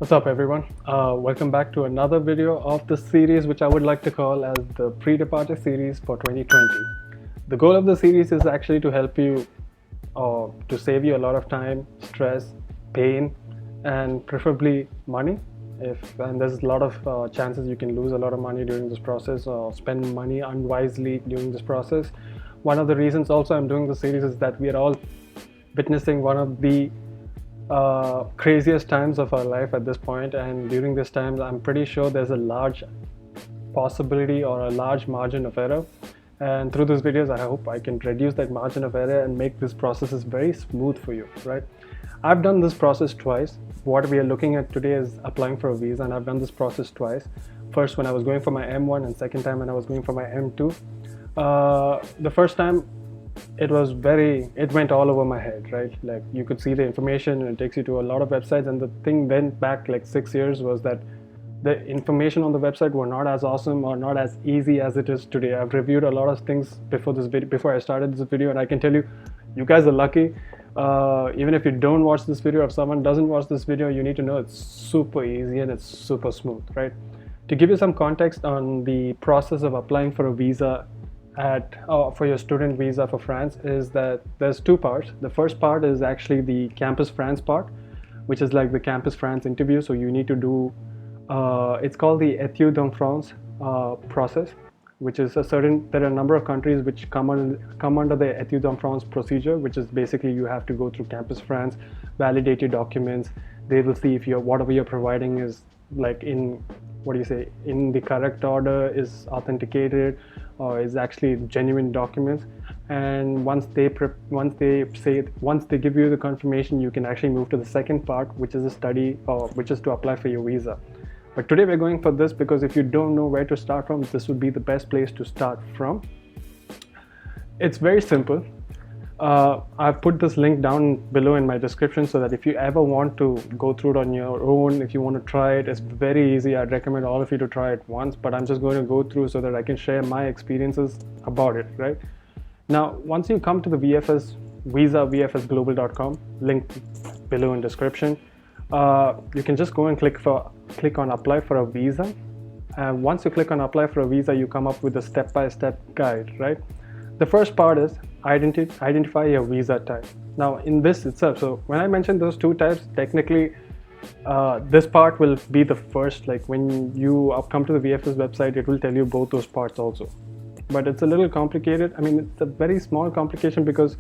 What's up, everyone? Welcome back to another video of the series, which I would like to call as the pre-departure series for 2020. The goal of the series is actually to help you, to save you a lot of time, stress, pain, and preferably money. And there's a lot of chances you can lose a lot of money during this process or spend money unwisely during this process. One of the reasons also I'm doing the series is that we are all witnessing one of the craziest times of our life at this point, and during this time I'm pretty sure there's a large possibility or a large margin of error, and through these videos I hope I can reduce that margin of error and make this process very smooth for you, right? I've done this process twice. What we are looking at today is applying for a visa, and I've done this process twice. First when I was going for my M1, and second time when I was going for my M2. The first time it went all over my head, right? Like, you could see the information and it takes you to a lot of websites, and the thing went back like 6 years was that the information on the website were not as awesome or not as easy as it is today. I've reviewed a lot of things before this video, before I started this video, and I can tell you, you guys are lucky. Even if you don't watch this video, if someone doesn't watch this video, you need to know it's super easy and it's super smooth, right? To give you some context on the process of applying for a visa for your student visa for France, is that there's two parts. The first part is actually the Campus France part, which is like the Campus France interview. So you need to do, it's called the Études en France process, which is there are a number of countries which come under the Études en France procedure, which is basically you have to go through Campus France, validate your documents. They will see if whatever you're providing is like in the correct order, is authenticated, or is actually genuine documents. And once they give you the confirmation, you can actually move to the second part, which is a study, or which is to apply for your visa. But today we're going for this because if you don't know where to start from, this would be the best place to start from. It's very simple. I've put this link down below in my description so that if you ever want to go through it on your own, if you want to try it, it's very easy. I'd recommend all of you to try it once, but I'm just going to go through so that I can share my experiences about it, right? Now, once you come to the visa, vfsglobal.com, link below in description, you can just go and click on apply for a visa. And once you click on apply for a visa, you come up with a step-by-step guide, right? The first part is identify your visa type. Now in this itself, so when I mentioned those two types, technically this part will be the first, like when you come to the VFS website, it will tell you both those parts also. But it's a little complicated. I mean, it's a very small complication because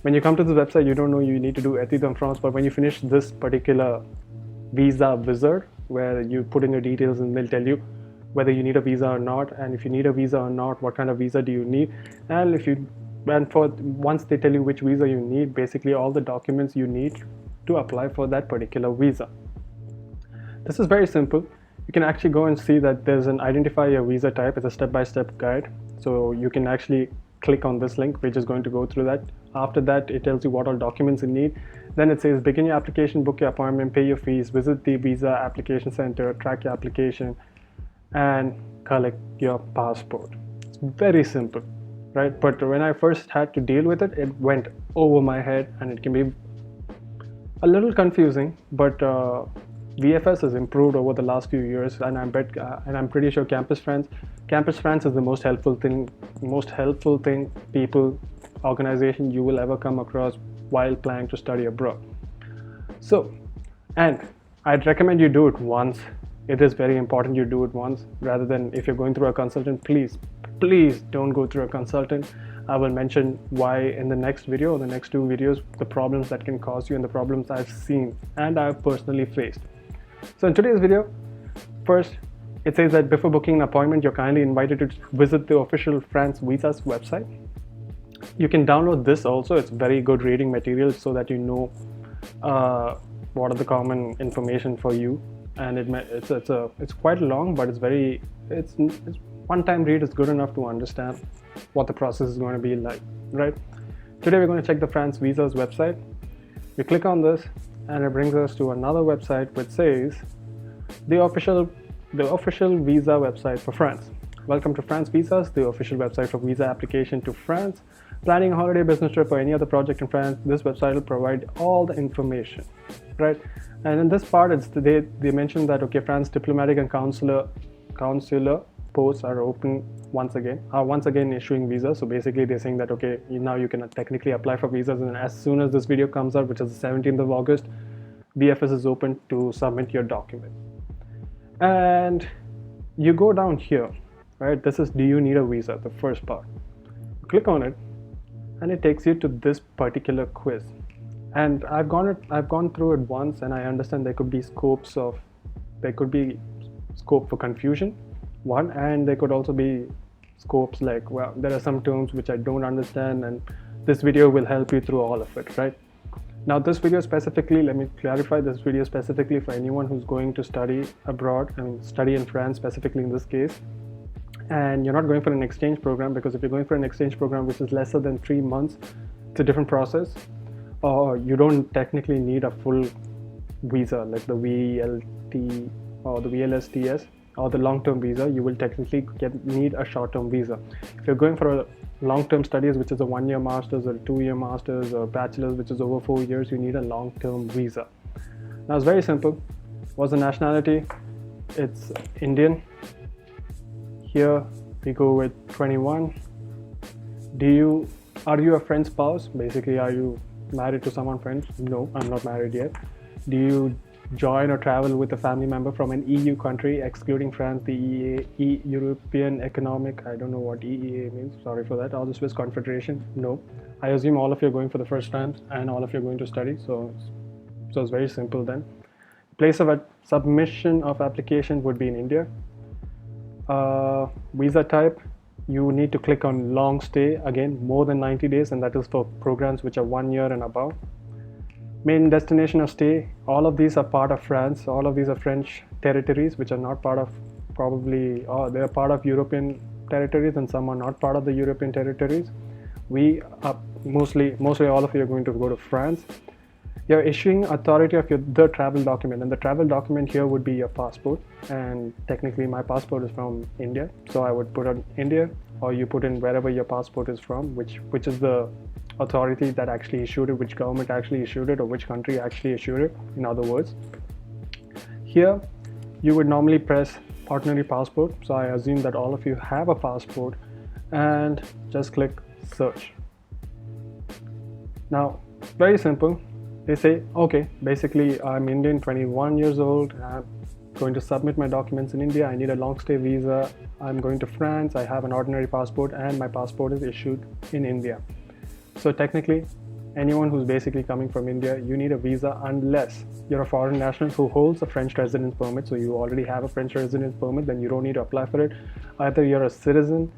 when you come to the website, you don't know you need to do Études en France, but when you finish this particular visa wizard, where you put in your details and they'll tell you whether you need a visa or not, and if you need a visa or not, what kind of visa do you need, and once they tell you which visa you need, basically all the documents you need to apply for that particular visa. This is very simple. You can actually go and see that there's an identify your visa type. It's a step-by-step guide. So you can actually click on this link, which is going to go through that. After that, it tells you what all documents you need. Then it says begin your application, book your appointment, pay your fees, visit the visa application center, track your application, and collect your passport. It's very simple, right? But when I first had to deal with it, it went over my head, and it can be a little confusing, but VFS has improved over the last few years, and I'm pretty sure Campus France is the most helpful thing organization you will ever come across while planning to study abroad. So, and I'd recommend you do it once. It is very important you do it once, rather than if you're going through a consultant. Please don't go through a consultant. I will mention why in the next video, or the next two videos, the problems that can cause you and the problems I've seen and I've personally faced. So in today's video, first, it says that before booking an appointment, you're kindly invited to visit the official France Visas website. You can download this also. It's very good reading material so that you know what are the common information for you. And it's quite long, but it's one-time read is good enough to understand what the process is going to be like, right? Today we're going to check the France Visas website. We click on this, and it brings us to another website which says the official visa website for France. Welcome to France Visas, the official website for visa application to France. planning a holiday, business trip, or any other project in France, this website will provide all the information, right? And in this part, they mentioned that okay, France diplomatic and consular posts are open once again issuing visas. So basically, they're saying that okay, now you can technically apply for visas, and as soon as this video comes out, which is the 17th of August, BFS is open to submit your document. And you go down here, right? This is do you need a visa, the first part. Click on it and it takes you to this particular quiz. And I've gone through it once, and I understand there could be scope for confusion, one, and there could also be scopes like, well, there are some terms which I don't understand, and this video will help you through all of it, right? Now this video specifically, let me clarify, this video specifically for anyone who's going to study abroad, study in France specifically in this case, and you're not going for an exchange program, because if you're going for an exchange program which is lesser than 3 months, it's a different process, or you don't technically need a full visa like the VLT or the VLSTS or the long-term visa. You will technically need a short-term visa. If you're going for a long-term studies, which is a 1-year master's or a 2-year master's or bachelor's, which is over 4 years, you need a long-term visa. Now it's very simple. What's the nationality? It's Indian. Here we go with 21. Are you a French spouse? Basically, are you married to someone French? No, I'm not married yet. Do you join or travel with a family member from an EU country excluding France, the European Economic, I don't know what EEA means, sorry for that, or the Swiss Confederation? No. I assume all of you are going for the first time and all of you are going to study, so it's very simple then. Place of submission of application would be in India. Visa type, you need to click on long stay, again more than 90 days, and that is for programs which are 1 year and above. Main destination of stay, all of these are part of France, all of these are French territories which are not part of they're part of European territories, and some are not part of the European territories. We are mostly all of you are going to go to France. You're issuing authority of the travel document, and the travel document here would be your passport, and technically my passport is from India, so I would put on India, or you put in wherever your passport is from, which is the authority that actually issued it, which government actually issued it, or which country actually issued it, in other words. Here you would normally press ordinary passport, so I assume that all of you have a passport, and just click search. Now very simple. They say, okay, basically I'm Indian, 21 years old, I'm going to submit my documents in India, I need a long stay visa, I'm going to France, I have an ordinary passport, and my passport is issued in India. So technically, anyone who's basically coming from India, you need a visa unless you're a foreign national who holds a French residence permit. So you already have a French residence permit, then you don't need to apply for it. Either you're a citizen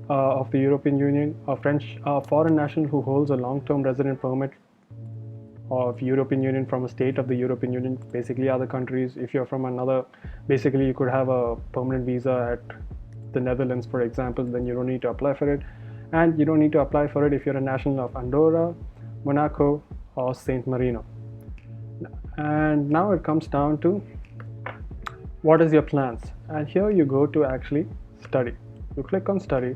of the European Union, a foreign national who holds a long-term resident permit of European Union from a state of the European Union, basically other countries. If you're from another, basically you could have a permanent visa at the Netherlands, for example, then you don't need to apply for it. And you don't need to apply for it if you're a national of Andorra, Monaco, or Saint Marino. And now it comes down to what is your plans, and here you go to actually study. You click on study,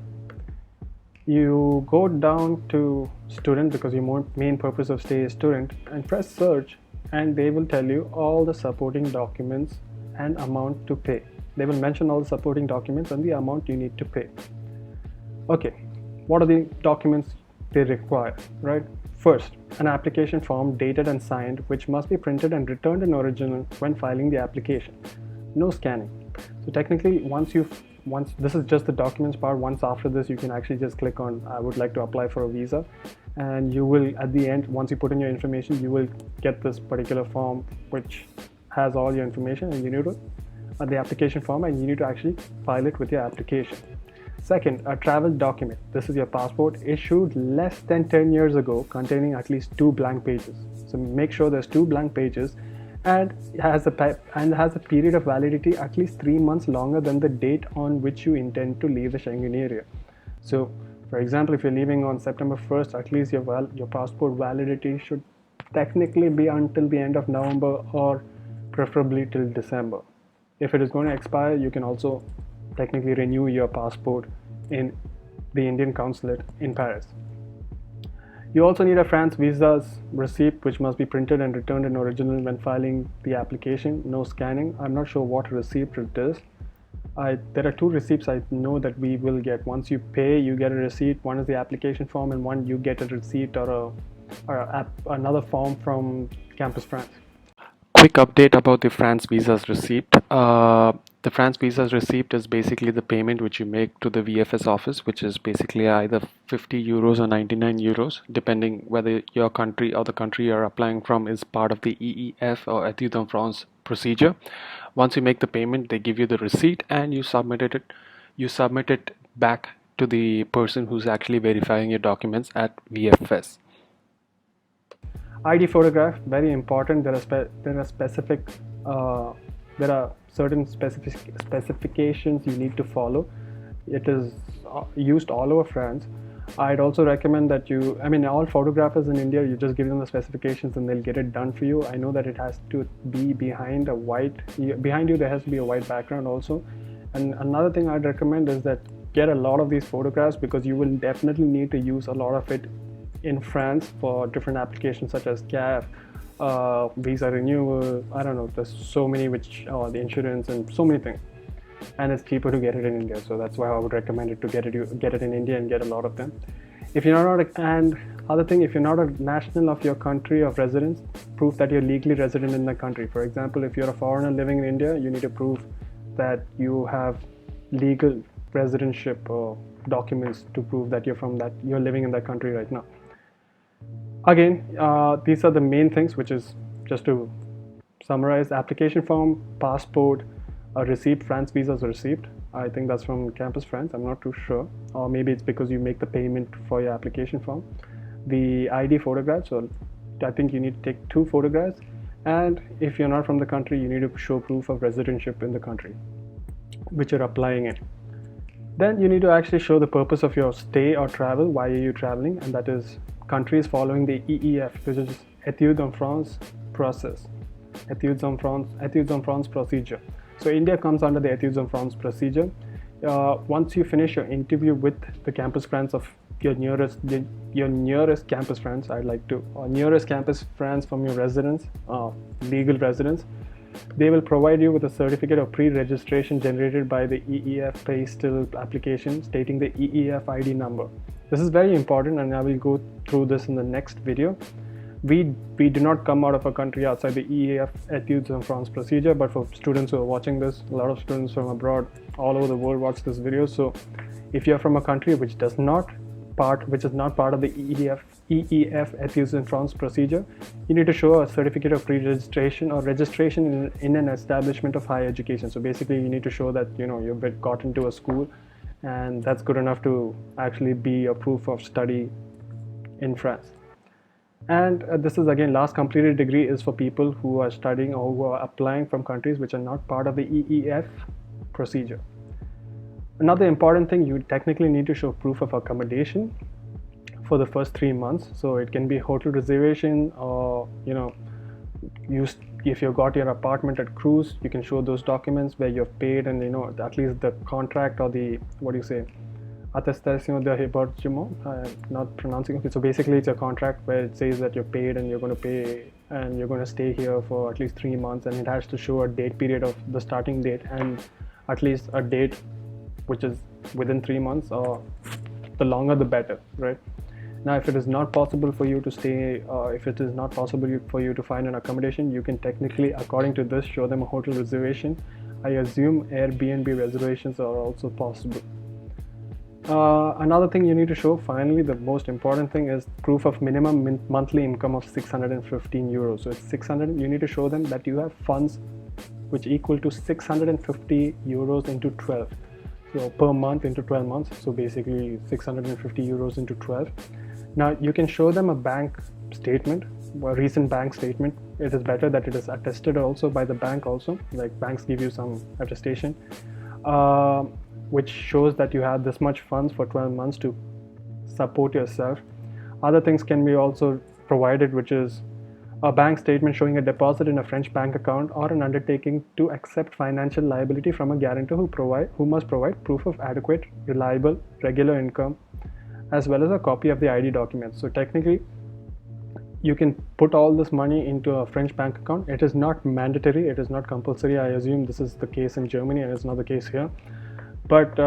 you go down to student, because your main purpose of stay is student, and press search, and they will tell you all the supporting documents and amount to pay. They will mention all the supporting documents and the amount you need to pay. Okay, what are the documents they require, right? First, an application form dated and signed, which must be printed and returned in original when filing the application. No scanning. So technically, once this is just the documents part, once after this you can actually just click on I would like to apply for a visa, and you will, at the end, once you put in your information, you will get this particular form which has all your information, and you need to the application form, and you need to actually file it with your application. Second, a travel document. This is your passport issued less than 10 years ago, containing at least 2 blank pages. So make sure there's 2 blank pages, and has a period of validity at least 3 months longer than the date on which you intend to leave the Schengen area. So for example, if you're leaving on September 1st, at least your passport validity should technically be until the end of November, or preferably till December. If it is going to expire, you can also technically renew your passport in the Indian consulate in Paris. You also need a France visa's receipt, which must be printed and returned in original when filing the application. No scanning. I'm not sure what receipt it is. There are two receipts I know that we will get. Once you pay, you get a receipt. One is the application form, and one you get a receipt or another form from Campus France. Quick update about the France Visa's receipt. The France Visa's receipt is basically the payment which you make to the VFS office, which is basically either 50 euros or 99 euros, depending whether your country or the country you're applying from is part of the EEF or Études en France procedure. Once you make the payment, they give you the receipt and you submit it. You submit it back to the person who's actually verifying your documents at VFS. ID photograph, very important. There are certain specifications you need to follow. It is used all over France. I'd also recommend that all photographers in India, you just give them the specifications and they'll get it done for you. I know that it has to be behind you there has to be a white background also. And another thing I'd recommend is that get a lot of these photographs, because you will definitely need to use a lot of it in France for different applications such as CAF, visa renewal, I don't know, there's so many, the insurance and so many things. And it's cheaper to get it in India, so that's why I would recommend it to get it in India and get a lot of them. If you're not a national of your country of residence, prove that you're legally resident in the country. For example, if you're a foreigner living in India, you need to prove that you have legal residentship or documents to prove that you're living in that country right now. Again, these are the main things, which is, just to summarize: application form, passport, a receipt, France visa's receipt. I think that's from Campus France, I'm not too sure, or maybe it's because you make the payment for your application form. The ID photograph, so I think you need to take 2 photographs, and if you're not from the country, you need to show proof of residentship in the country which you're applying in. Then you need to actually show the purpose of your stay or travel. Why are you traveling? And that is countries following the EEF, which is Études en France process. Études en France procedure. So India comes under the Études en France procedure. Once you finish your interview with the Campus France of your nearest Campus France, nearest Campus France from your residence, legal residence, they will provide you with a certificate of pre-registration generated by the EEF pastel application stating the EEF ID number. This is very important, and I will go through this in the next video. We do not come out of a country outside the EEF Études en France procedure, but for students who are watching this, a lot of students from abroad all over the world watch this video. So if you're from a country which is not part of the EEF Études en France procedure, you need to show a certificate of pre-registration or registration in an establishment of higher education. So basically you need to show that you've got into a school, and that's good enough to actually be a proof of study in France. And this is again, last completed degree is for people who are studying or who are applying from countries which are not part of the EEF procedure. Another important thing, you technically need to show proof of accommodation for the first 3 months. So it can be hotel reservation, or if you got your apartment at cruise, you can show those documents where you've paid, and at least the contract or the attestation de hébergement, not pronouncing it. So basically it's a contract where it says that you're paid and you're going to pay and you're going to stay here for at least 3 months, and it has to show a date period of the starting date and at least a date which is within 3 months, or the longer the better, right? Now, if it is not possible for you to stay, if it is not possible for you to find an accommodation, you can technically, according to this, show them a hotel reservation. I assume Airbnb reservations are also possible. Another thing you need to show, finally, the most important thing, is proof of minimum monthly income of 615 euros. So it's 600. You need to show them that you have funds which equal to 650 euros into 12. So per month into 12 months. So basically 650 euros into 12. Now you can show them a bank statement, a recent bank statement. It is better that it is attested also by the bank also. Like banks give you some attestation, which shows that you have this much funds for 12 months to support yourself. Other things can be also provided, which is a bank statement showing a deposit in a French bank account, or an undertaking to accept financial liability from a guarantor who must provide proof of adequate, reliable, regular income, as well as a copy of the ID document. So technically, you can put all this money into a French bank account. It is not mandatory, it is not compulsory. I assume this is the case in Germany and it's not the case here. But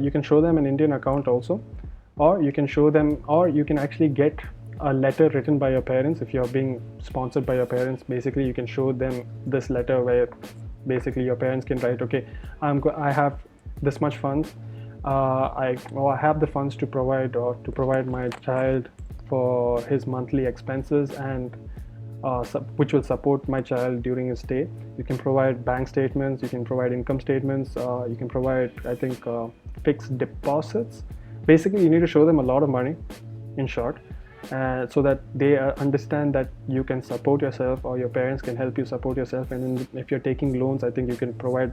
you can show them an Indian account also, or you can show them, or you can actually get a letter written by your parents. If you're being sponsored by your parents, basically you can show them this letter where basically your parents can write, okay, I have this much funds, I have the funds to provide my child for his monthly expenses, and which will support my child during his stay. You can provide bank statements, you can provide income statements, you can provide, I think, fixed deposits. Basically, you need to show them a lot of money, in short, so that they understand that you can support yourself, or your parents can help you support yourself. And then if you're taking loans, I think you can provide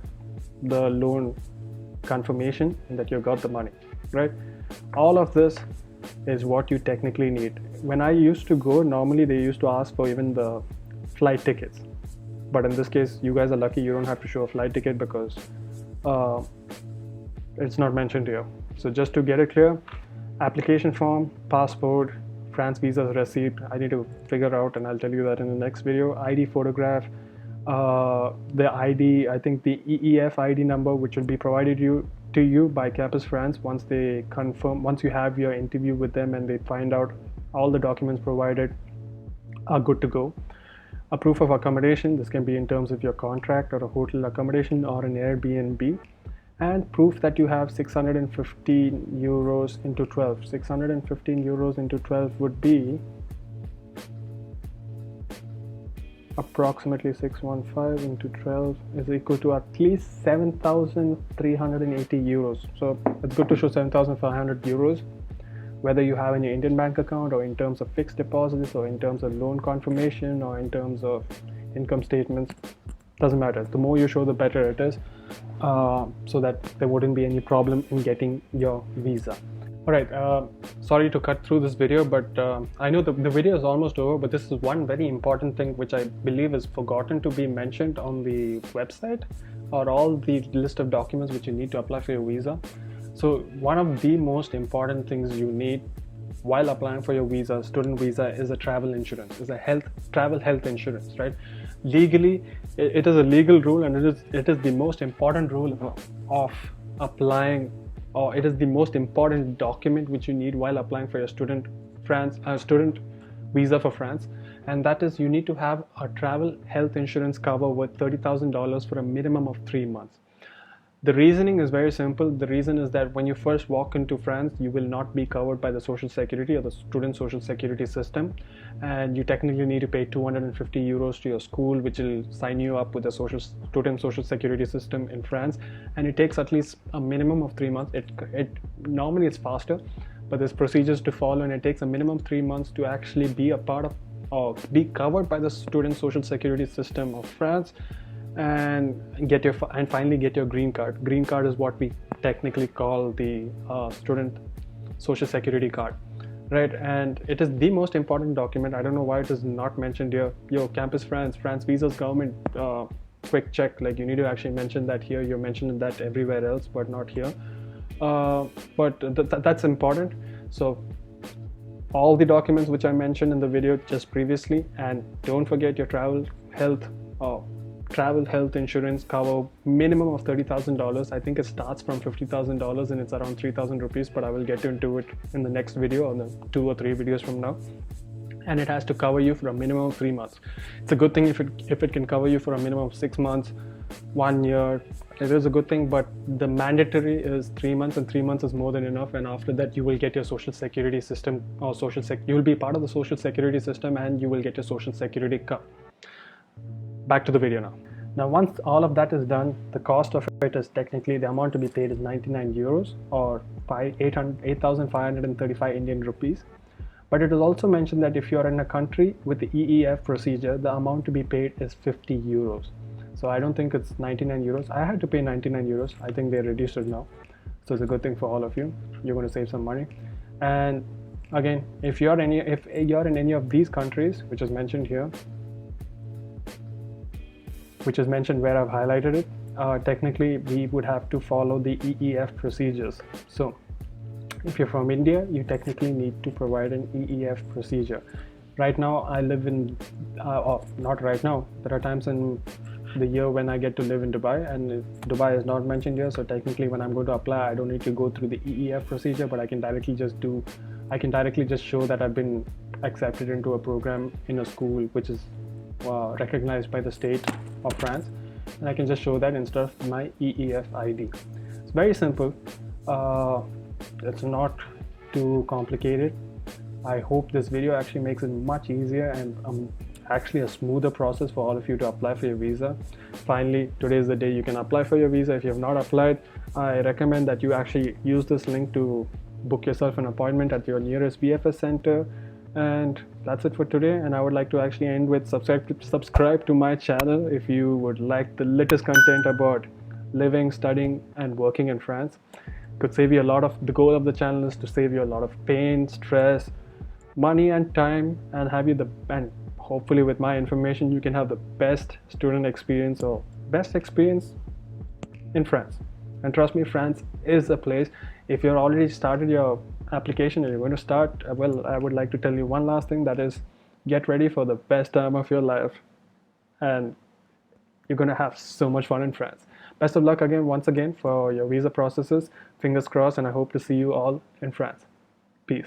the loan confirmation that you got the money, right? All of this is what you technically need. When I used to go, normally they used to ask for even the flight tickets, but in this case you guys are lucky, you don't have to show a flight ticket because it's not mentioned here. So just to get it clear, application form, passport, France visa receipt, I need to figure out, and I'll tell you that in the next video. ID photograph, the ID, I think the EEF ID number, which will be provided to you by Campus France once they confirm, once you have your interview with them and they find out all the documents provided are good to go. A proof of accommodation, this can be in terms of your contract or a hotel accommodation or an Airbnb, and proof that you have 615 euros into 12. 615 euros into 12 would be approximately 615 into 12 is equal to at least 7,380 euros. So it's good to show 7,500 euros, whether you have in your Indian bank account, or in terms of fixed deposits, or in terms of loan confirmation, or in terms of income statements. Doesn't matter. The more you show, the better it is, so that there wouldn't be any problem in getting your visa. Alright, sorry to cut through this video, but I know the video is almost over, but this is one very important thing which I believe is forgotten to be mentioned on the website, or all the list of documents which you need to apply for your visa. So one of the most important things you need while applying for your visa, student visa, is a travel insurance, is a travel health insurance, right? Legally, it is a legal rule, and it is the most important rule of applying, or it is the most important document which you need while applying for your student visa for France, and that is you need to have a travel health insurance cover worth $30,000 for a minimum of 3 months. The reasoning is very simple. The reason is that when you first walk into France, you will not be covered by the social security or the student social security system, and you technically need to pay 250 euros to your school, which will sign you up with the student social security system in France, and it takes at least a minimum of 3 months. Normally it's faster, but there's procedures to follow, and it takes a minimum 3 months to actually be a part of, or be covered by the student social security system of France, and finally get your green card. Green card is what we technically call the student social security card, right? And it is the most important document. I don't know why it is not mentioned here. Yo, Campus France visas government, quick check, like you need to actually mention that here. You're mentioning that everywhere else, but not here. But that's important. So all the documents which I mentioned in the video just previously, and don't forget your travel health insurance cover minimum of $30,000. I think it starts from $50,000 and it's around 3,000 rupees, but I will get into it in the next video, or the 2 or 3 videos from now. And it has to cover you for a minimum of 3 months. It's a good thing if it can cover you for a minimum of 6 months, 1 year. It is a good thing, but the mandatory is 3 months, and 3 months is more than enough. And after that, you will get your social security system, or you will be part of the social security system, and you will get your social security card. Back to the video now. Now, once all of that is done, the cost of it is technically, the amount to be paid is 99 euros or 8,535 Indian rupees. But it is also mentioned that if you are in a country with the EEF procedure, the amount to be paid is 50 euros. So I don't think it's 99 euros. I had to pay 99 euros. I think they reduced it now. So it's a good thing for all of you. You're going to save some money. And again, if you're in any of these countries, which is mentioned here, which is mentioned where I've highlighted it, technically we would have to follow the EEF procedures. So If you're from India, you technically need to provide an EEF procedure. Right now, I live in, not right now, there are times in the year when I get to live in Dubai, and Dubai is not mentioned here. So technically, when I'm going to apply, I don't need to go through the EEF procedure, but I can directly just show that I've been accepted into a program in a school which is recognized by the state of France, and I can just show that instead of my EEF ID. It's very simple. It's not too complicated. I hope this video actually makes it much easier and actually a smoother process for all of you to apply for your visa. Finally, today is the day you can apply for your visa. If you have not applied, I recommend that you actually use this link to book yourself an appointment at your nearest VFS center. And that's it for today. And I would like to actually end with subscribe to my channel if you would like the latest content about living, studying, and working in France. Could save you a lot of, the goal of the channel is to save you a lot of pain, stress, money and time, and and hopefully with my information you can have the best student experience or best experience in France. And trust me, France is a place. If you're already started your application and you're going to start, well, I would like to tell you one last thing, that is, get ready for the best time of your life, and you're going to have so much fun in France. Best of luck once again for your visa processes. Fingers crossed, and I hope to see you all in France. Peace.